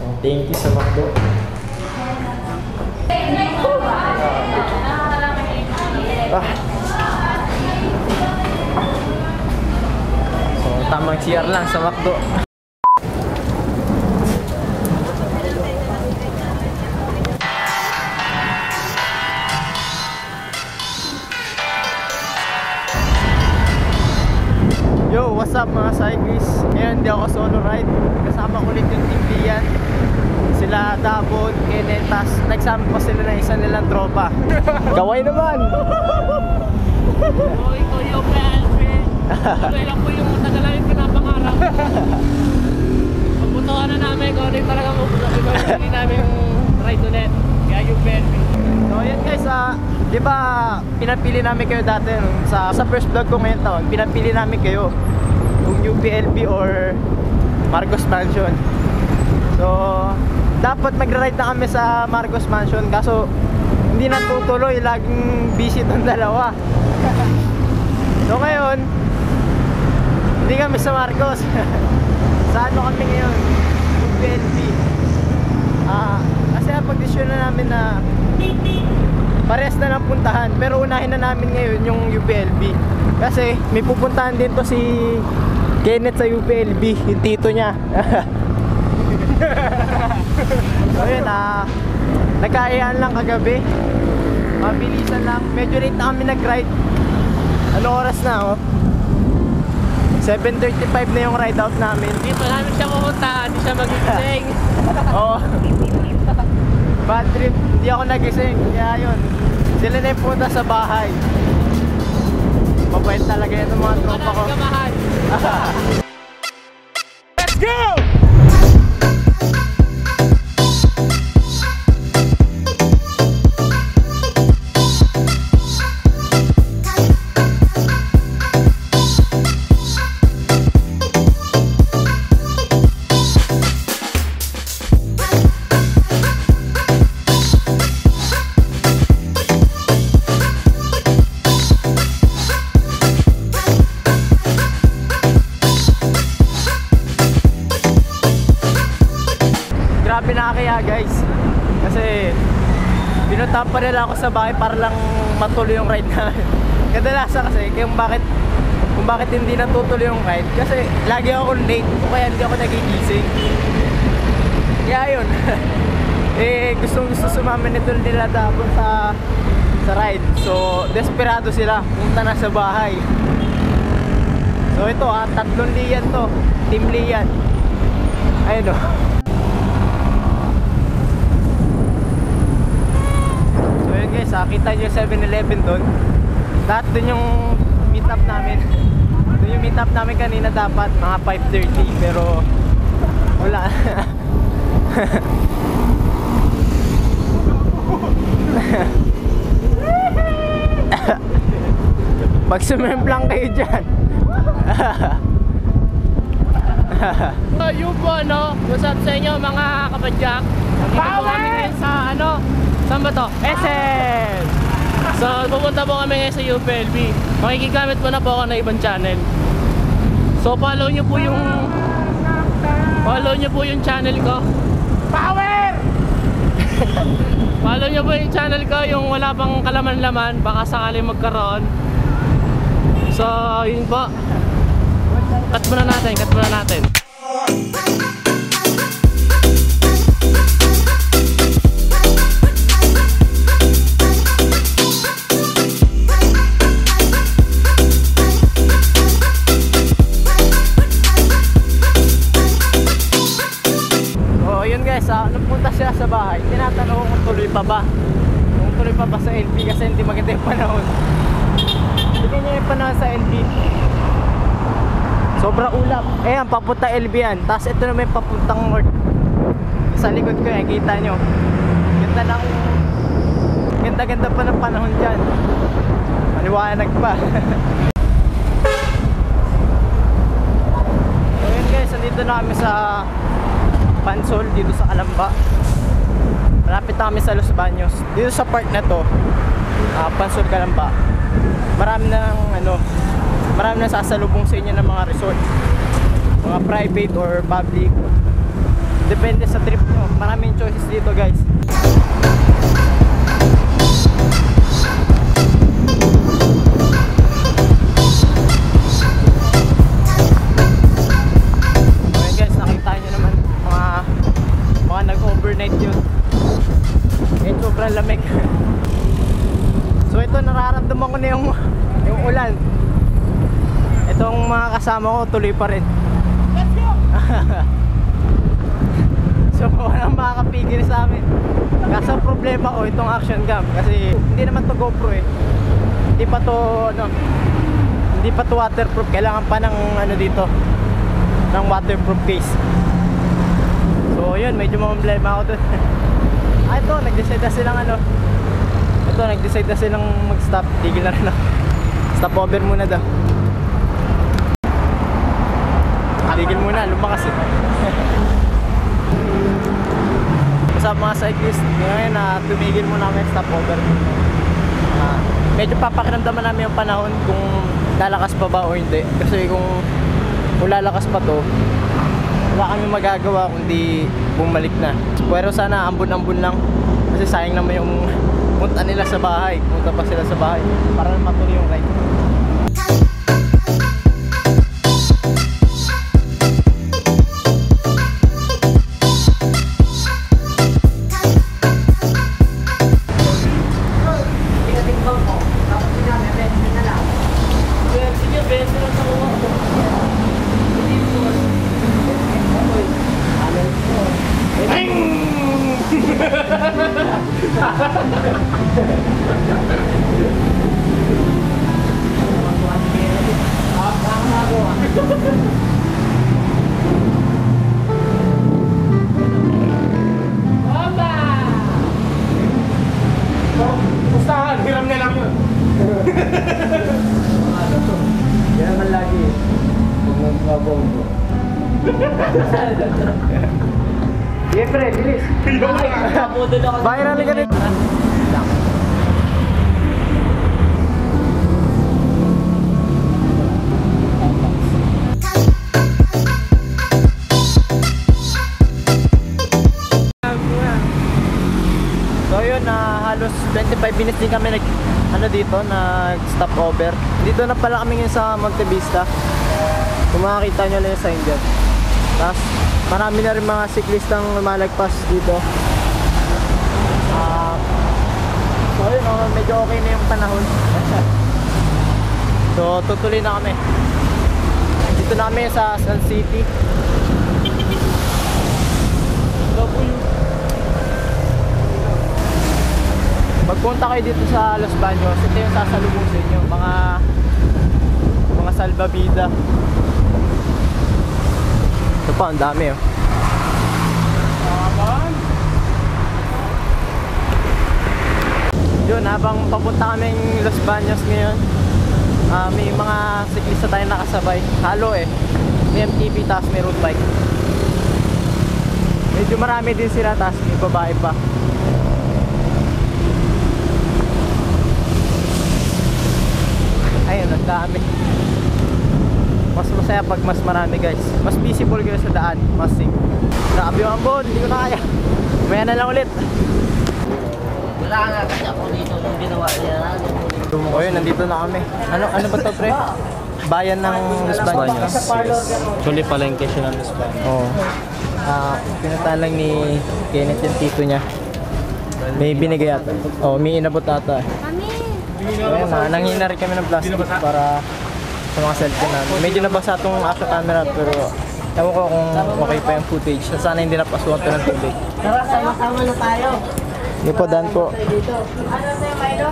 Oh, thank you sa McDo. So, tamang CR lang sa McDo. Yo, what's up mga cyclists? Ngayon hindi ako solo ride. Kasama ko ulit yung Team Lian. Sila Dabon, Kenneth, tas nagsama pa sila ng isa nilang tropa. Kaway naman! Oy, Kuya Alfred. Tuloy lang po yung matagal namin pinapangarap. Pagpuntahan na namin kung ano yung talagang hindi namin yung ride ulit. Kaya yung Belmi. So yun guys, di ba pinapili namin kayo dati sa first vlog ko ngayong taon, pinapili namin kayo kung UPLB or Marcos Mansion. So dapat mag-ride na kami sa Marcos Mansion, kaso hindi natutuloy, laging busy tong dalawa. So ngayon hindi kami sa Marcos. Sa ano kami ngayon? UPLB. Kasi napag-desisyon na namin na parehas na lang puntahan, pero unahin na namin ngayon yung UPLB kasi may pupuntahan din to si Kenneth sa UPLB, yung tito niya. So yun, nagkaayaan lang kagabi, mabilisan lang, medyo late na kami nag-ride. Ano oras na? 7:35 na yung ride out namin. Dito namin siya pupunta, hindi siya mag-gising. Oo. Bad trip, hindi ako nagising, kaya yun, sila na yung punta sa bahay. Mabait talaga yan ng mga tropa ko. Let's go! Grabe nakakaya guys, kasi pinuntahan pa nila ako sa bahay para lang matuloy yung ride namin. Kadalasan kasi kung bakit hindi natutuloy yung ride, kasi lagi ako late o kaya hindi ako nagigising. Kaya yun. Gustong sumama nito nila dapat sa ride, so desperado sila, punta na sa bahay. So ito tatlong Lian to, Team Lian. Ayun o. Guys, kita nyo yung 7-Eleven doon. Lahat doon yung meet up namin. Doon yung meet up namin kanina dapat mga 5:30, pero wala. Magsumemplang kayo dyan. Yung po ano, what's up sa inyo mga kapadyak? Dito po kami ngayon sa ano, saan ba to? SM! So pupunta po kami ngayon sa UPLB. Makikigamit po na po ako ng ibang channel. So follow nyo po yung channel ko. Power! Follow nyo po yung channel ko, yung wala pang kalaman-laman, baka sakaling magkaroon. So yun po. Cut muna natin. Nagpunta siya sa bahay, tinatanong kung tuloy pa ba sa LB, kasi hindi maganda yung panahon. Hindi niya yung panahon sa LB, sobra ulap. Ayan, papunta LB yan. Tapos ito naman yung papuntang north. Sa likod ko yan, kita nyo, ganda pa ng panahon dyan, maliwanag pa. So yun guys, nandito na kami sa Pansol, dito sa Calamba. Malapit na kami sa Los Baños. Dito sa park na to, Pansol, Calamba, marami nang sasalubong sa inyo ng mga resort, mga private or public. Depende sa trip nyo. Maraming choices dito guys. Okay guys, nakita nyo naman mga nag-overnight yun. Eh, sobrang lamig. So ito, nararamdaman ko na yung ulan. Itong mga kasama ko tuloy pa rin. Let's go! So walang makakapigil sa amin. Kaso problema ko itong action cam. Kasi hindi naman to GoPro eh. Hindi pa to waterproof. Kailangan pa ng ano dito, ng waterproof case. So yun, medyo problema ako dun. Ito, nag-decide na silang nag-decide na silang mag-stop. Tigil na rin ako. Stop over muna daw. Tigil muna, lumakas eh. Sa mga cyclist ngayon na tumigil muna kami, stop over. Medyo papakiramdaman namin yung panahon kung lalakas pa ba o hindi. Kasi kung lalakas pa to, wala kami magagawa kundi bumalik na. Pero sana ambon-ambon lang. Kasi sayang naman yung punta nila sa bahay. Punta pa sila sa bahay para matuloy yung ride. Pustahan, hiram na lang yun. Yan naman lagi eh. Huwag mo mabong ko. Sige pre, bilis. Viral ka rin. So yun, halos 25 minutes din kami nag-stop over. Dito na pala kami ngayon sa Monte Vista. Kung makakita nyo lang yung sign dyan. Tapos marami na rin mga siklistang lumalagpas dito. So yun, medyo okay na yung panahon. So tutuloy na kami. Dito na kami sa San City. Pagpunta kayo dito sa Los Baños, ito yung sasalubong sa inyo, mga salbabida. Ito pa, ang dami oh. Yun, habang papunta kaming Los Baños ngayon, may mga siklista tayo nakasabay. Halo eh. May MTB, tapos may road bike. Medyo marami din sila, tapos may babae pa. Ayun, ang dami. Mas masaya pag mas marami guys. Mas visible kayo sa daan. Mas safe. Grabe yung ambon, hindi ko na kaya. Maya na lang ulit. Wala nga kasi ako dito nung ginawa niya. O yun, nandito na kami. Ano ba to pre? Bayan ng Los Baños. Actually, palengke siya ng Los Baños. Oo. Pinuntahan lang ni Kenneth yung tito niya. May binigay ata. May inabot ata. Ayun, nanghina rin kami ng plastic para sa mga cellphone namin. Medyo nabasa itong action camera pero ewan ko kung okay pa yung footage. Sana hindi napasuhan ito ng tubig. Tara, sama-sama na tayo. Hindi po, daan po. Dito. Ano sa'yo, Milo?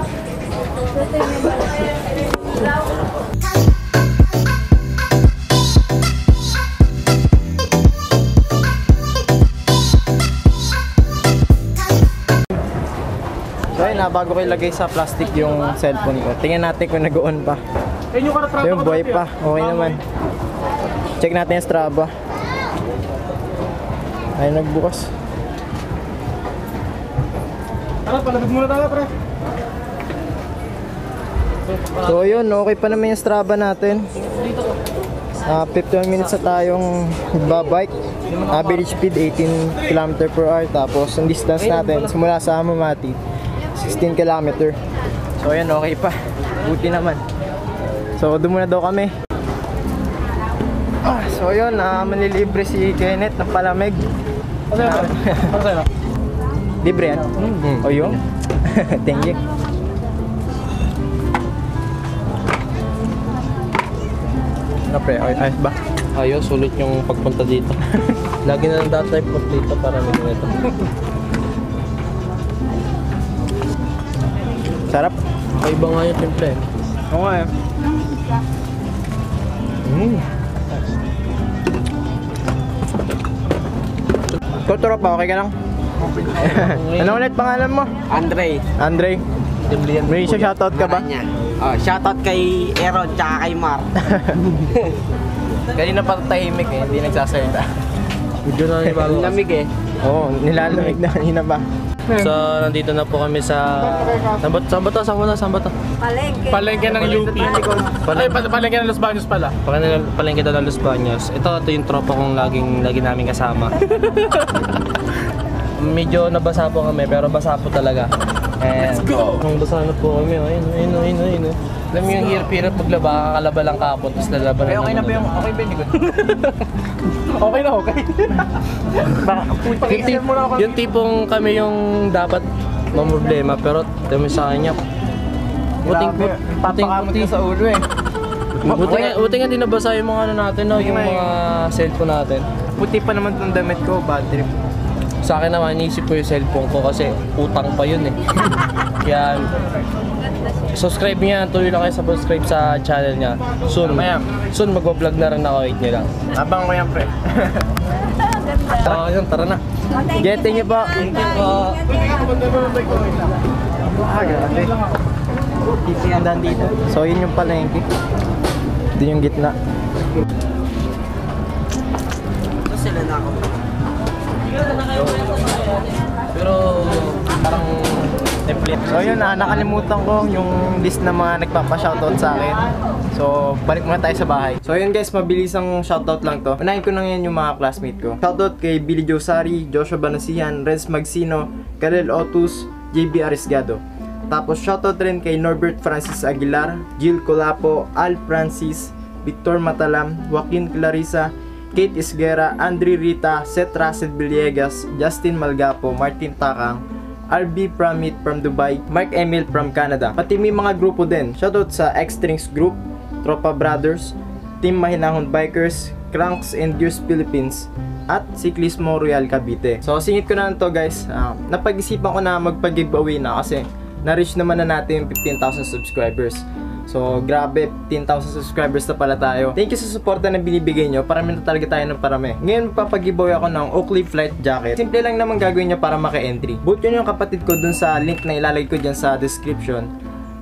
So ayun na, bago ko ilagay sa plastic yung cellphone ko. Tingnan natin kung nag-on pa. So yung buhay pa, okay naman. Check natin yung Strava. Ay, nagbukas. Tara, palagad muna tayo, pre. So yun, okay pa naman yung Strava natin. 51 minutes na tayong babike. Average speed 18 km/h. Tapos ang distance natin simula sa Hamamati 16 km. So ayan, okay pa. Buti naman. So doon muna daw kami. So yun, manlilibre si Kenneth ng palamig. Ano sa'yo? Libre yan? O yun? Thank you. Ano pre, ayos ba? Ayos, sulit yung pagpunta dito. Lagi na lang dati punta dito para may ganito. Sarap. Kaiba nga yung timple. Oo nga eh. Totoro pa, okay ka lang? Ano ulit pangalan mo? Andre. Andre. May shoutout ka ba? Oh, shoutout kay Aaron tsaka kay Mar. Kanina pa tahimik eh, hindi nagsasalita. Medyo na yung bago. Lamig eh. Oo, nilalamig na kanina ba? So, nandito na po kami sa... Saan ba to? Palengke. Palengke ng UP. Palengke ng Los Baños pala. Palengke daw ng Los Baños. Ito yung tropa kong lagi namin kasama. Medyo nabasa po kami, pero basa po talaga. Let's go! Nung basa na po kami, ayun. Alam mo yung hirap-hirap maglaba, kakalaba lang kapon, tapos lalaban na Okay na ba yung... Okay ba yung likod? Okay na, okay. Yung tipong kami yung dapat mamroblema, pero dami sa kanya. Papakamot ka sa ulo eh. Buti nga di nabasa yung mga ano natin, no? Yung mga cellphone natin. Puti pa naman itong damit ko, bad trip. Sa akin naman, iniisip ko yung cellphone ko kasi utang pa yun eh. Kaya, subscribe niya, tuloy lang kayo sa subscribe sa channel niya. Soon magbablog na rin ako, 8 nyo lang. Abang ko yan, pre. So, yun, tara na. Getting niyo po. Grabe. Tipiandan dito. So, yun yung palengke. Doon yung gitna. Ito sila na ako. Pero, parang So yun, nakalimutan ko yung list na mga nagpapa-shoutout sa akin. So, balik muna tayo sa bahay. So yun guys, mabilis ang shoutout lang to. Unahin ko na ngayon yung mga classmate ko. Shoutout kay Billy Josari, Joshua Banasihan, Renz Magsino, Karel Otus, JB Arisgado. Tapos shoutout rin kay Norbert Francis Aguilar, Jill Colapo, Al Francis, Victor Matalam, Joaquin Clarissa, Kate Isguera, Andre Rita, Seth Russell Villegas, Justin Malgapo, Martin Takang, RB Pramit from Dubai, Mark Emil from Canada. Pati may mga grupo din. Shoutout sa X-Strings Group, Tropa Brothers, Team Mahinahon Bikers, Cranks and Gears Philippines, at Ciclismo Royal Cavite. So singit ko na to guys. Napag-isipan ko na magpa-giveaway na kasi na-reach naman na natin yung 15,000 subscribers. So, grabe, 10,000 subscribers na pala tayo. Thank you sa suporta na binibigay nyo. Parami na talaga tayo ng parami. Ngayon, papag-giveaway ako ng Oakley Flight Jacket. Simple lang naman gagawin nyo para maka-entry. Vote nyo yung kapatid ko dun sa link na ilalagay ko dyan sa description.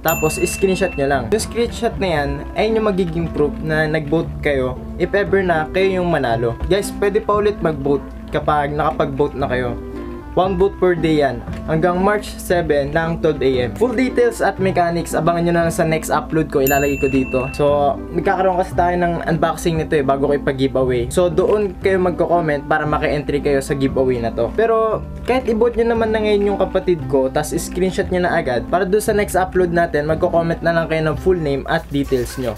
Tapos, screenshot nyo lang. Yung screenshot na yan, ay yung magiging proof na nag-vote kayo if ever na kayo yung manalo. Guys, pwede pa ulit mag-vote kapag nakapag-vote na kayo. 1 vote per day yan. Hanggang March 7 ng 12 AM. Full details at mechanics, abangan nyo na lang sa next upload ko. Ilalagay ko dito. So, nagkakaroon kasi tayo ng unboxing nito bago ko ipag-giveaway. So, doon kayo magko-comment para maka-entry kayo sa giveaway na to. Pero, kahit i-vote nyo naman na ngayon yung kapatid ko, tas screenshot nyo na agad, para doon sa next upload natin, magko-comment na lang kayo ng full name at details nyo.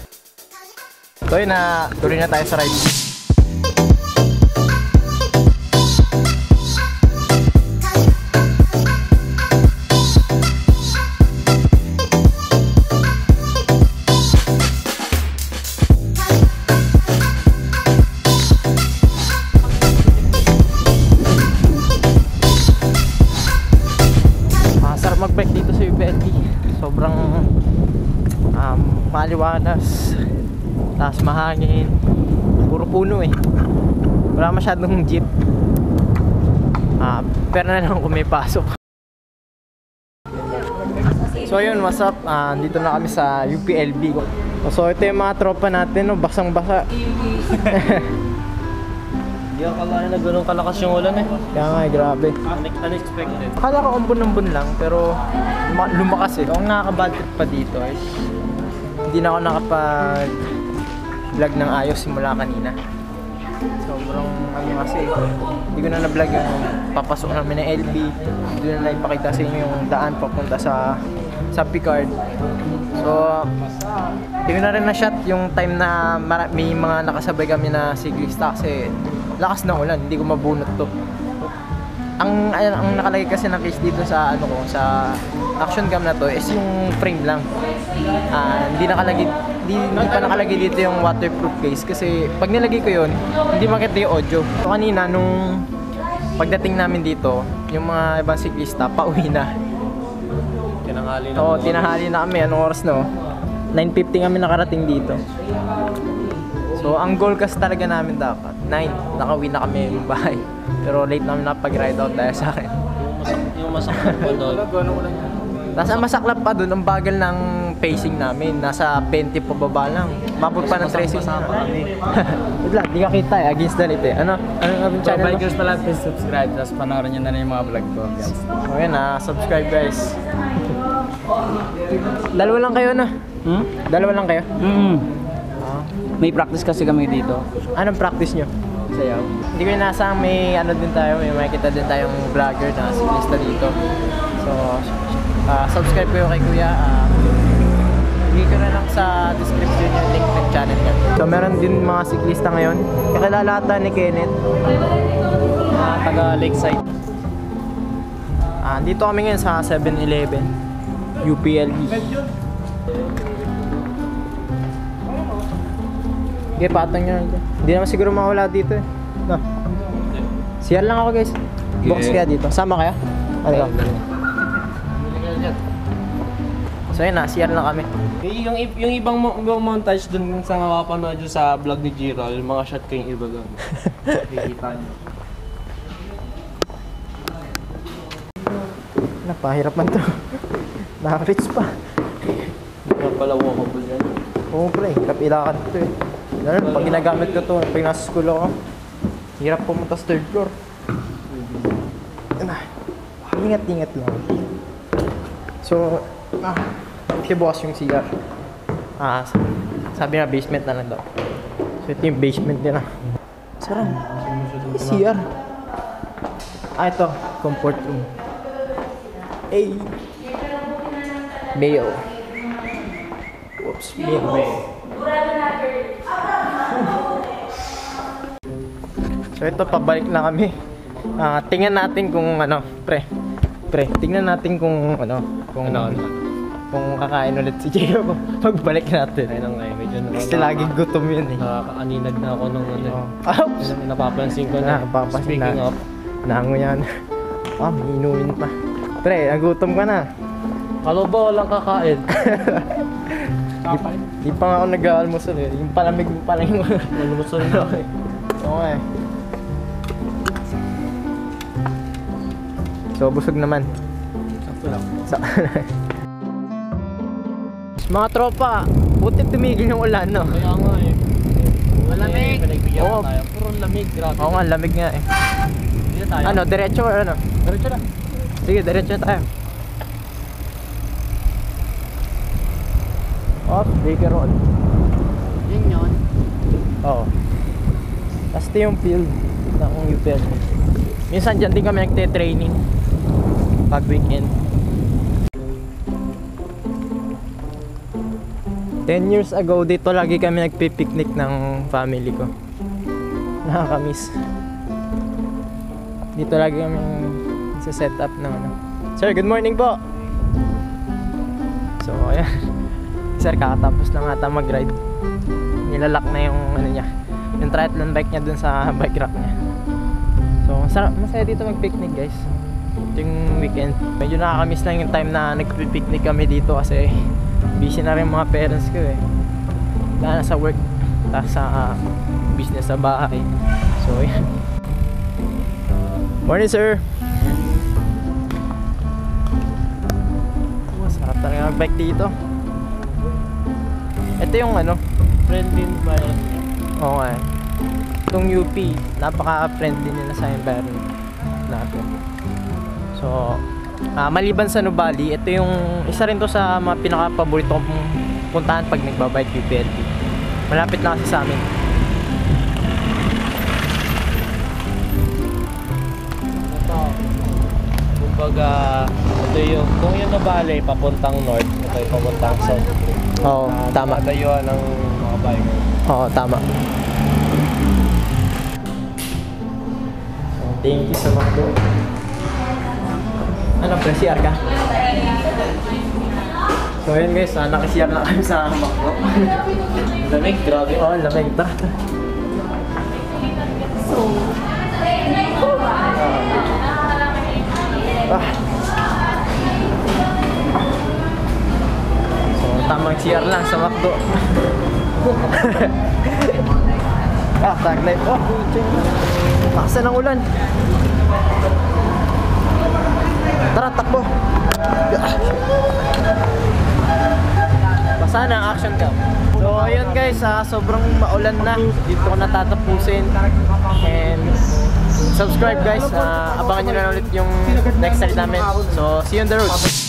So, yun na, tuloy na tayo sa ride. Mag-bike dito sa UPLB. Sobrang maliwanas, tapos mahangin, puro puno eh, wala masyadong jeep, pero na lang kung may pasok. So yun, what's up? Dito na kami sa UPLB. So ito yung mga tropa natin, no? Basang basa. Hindi ako akala na gano'ng kalakas yung ulan eh. Kaya nga, grabe. Unexpected. Akala ko umbon-umbon lang, pero lumakas eh. Kung nakaka-bad trip pa dito is hindi na ako nakapag-vlog ng ayos simula kanina. Sobrang ano kasi, hindi ko na na-vlog yung papasok namin ng LB. Hindi ko na naipakita sa inyo yung daan papunta sa Picard. So, hindi ko na rin na-shot yung time na may mga nakasabay kami na siglista kasi lakas ng ulan, hindi ko mabunot to. Ang nakalagay kasi na case dito sa ano ko, sa action cam na to is yung frame lang. Hindi pa nakalagay dito yung waterproof case kasi pag nilagay ko yun, hindi makita yung audio. So kanina nung pagdating namin dito, yung mga ibang siklista pauwi na. Tinanghali na. Oo, tinahali na kami. Anong oras no? 9:50 kami nakarating dito. So, ang goal kasi talaga namin dapat 9, nakauwi na kami ng bahay. Pero late namin nakapag-ride out dahil sa akin. Yung masaklap pa doon. Nasa masaklap pa doon, ang bagal ng pacing namin. Nasa 20 pababa lang. Mabot pa ng 13 na. Wait lang, di ka kita eh. Against the light eh. Ano ang So, channel mo? bikers pala, please subscribe. Tapos panoorin nyo na yung mga vlog ko, guys. O yan subscribe guys. Dalawa lang kayo na. Dalawa lang kayo? May practice kasi kami dito. Anong practice nyo? Sayaw. Hindi ko inaasang may ano din tayo, may makikita din tayong vlogger na siklista dito. So, subscribe ko kay Kuya. Lagay ko na lang sa description yung link ng channel niya. So, meron din mga siklista ngayon. Kakilala ata ni Kenneth. Taga Lakeside. Dito kami ngayon sa 7-Eleven. UPLB. Okay, patong nyo lang dyan. Hindi naman siguro mawala dito eh. No. CR lang ako guys. Box kaya dito. Sama kaya? Ano? So yun CR lang kami. Yung ibang montage dun sa mapapanood nyo sa vlog ni Jiro, yung mga shot ko yung iba dun. Kikita nyo. Napahirap man to. Nakaka-reach pa. Hindi na pala walkable yan. Oo pre, kapilakad to eh. Lalo pag ginagamit ko to, pag nasa school ako, hirap pumunta sa third floor. Ingat-ingat lang. So, okay bukas yung CR. Sabi na basement na lang daw. So ito yung basement nila. Sarang. CR. Ito, comfort room. Ay. Mayo. Oops, mayo. So ito, pabalik na kami. Tingnan natin kung tingnan natin kung kung kakain ulit si Gio pagbalik natin. Ayun nga, medyo Kasi laging gutom yun eh. nakakaaninag na ako nung ano. Ouch! Napapansin ko na. Speaking of, nango yan. May inumin pa. Pre, nagutom ka na. kalo ba walang kakain? Di pa nga ako nag-aalmusal eh. Yung palamig mo pala yung Nalumusol na. Okay. So, busog naman. Sakto lang. Mga tropa, buti tumigil yung ulan, no? Kaya nga eh. Malamig. Pinagbigyan Oo. tayo. Puro lamig, grabe. Oo nga, lamig nga eh. Hindi na tayo. Ano, diretso or ano? Diretso na. Sige, diretso tayo. Baker Road. Yun. Oo. Tapos ito yung field ng UPL. Minsan dyan din kami nagte-training pag weekend. 10 years ago, dito lagi kami nagpipiknik ng family ko. Nakakamiss. Dito lagi kami set up ng ano. Sir, good morning po! So, ayan. Sir, kakatapos lang ata mag-ride. Nilalak na yung ano niya, yung triathlon bike niya dun sa bike rack niya. So, masaya dito mag-picnic guys. Ito yung weekend. Medyo nakakamiss lang yung time na nagpipiknik kami dito kasi busy na rin mga parents ko eh. Wala na sa work, tapos sa business sa bahay. So, yan. Morning sir! Sarap talaga mag-bike dito. Ito yung ano, Friendly environment. oo nga eh. Itong UP, napaka-friendly nila sa environment natin. So, maliban sa Nubali, ito yung isa rin to sa mga pinaka-paborito kong puntahan pag nagbabike UPLB. Malapit lang kasi sa amin. pag ito yung, kung yung Navale papuntang north, ito yung papuntang south. Oo, tama. Dayuhan ng mga biker. Oo, tama. Thank you sa mga doon. Ano, pre-CR ka? So yun guys, naka-CR na kami sa Macdo. Lamig, grabe. Oo, lamig. Tara. So, tamang CR lang sa Macdo. Taglight. Oh, paksa ng ulan. Tara, takbo. Basa na ang action cam. So, ayun guys, sobrang maulan na. Dito ko natatapusin. And subscribe guys. Abangan nyo na ulit yung next time namin. So, see you on the road.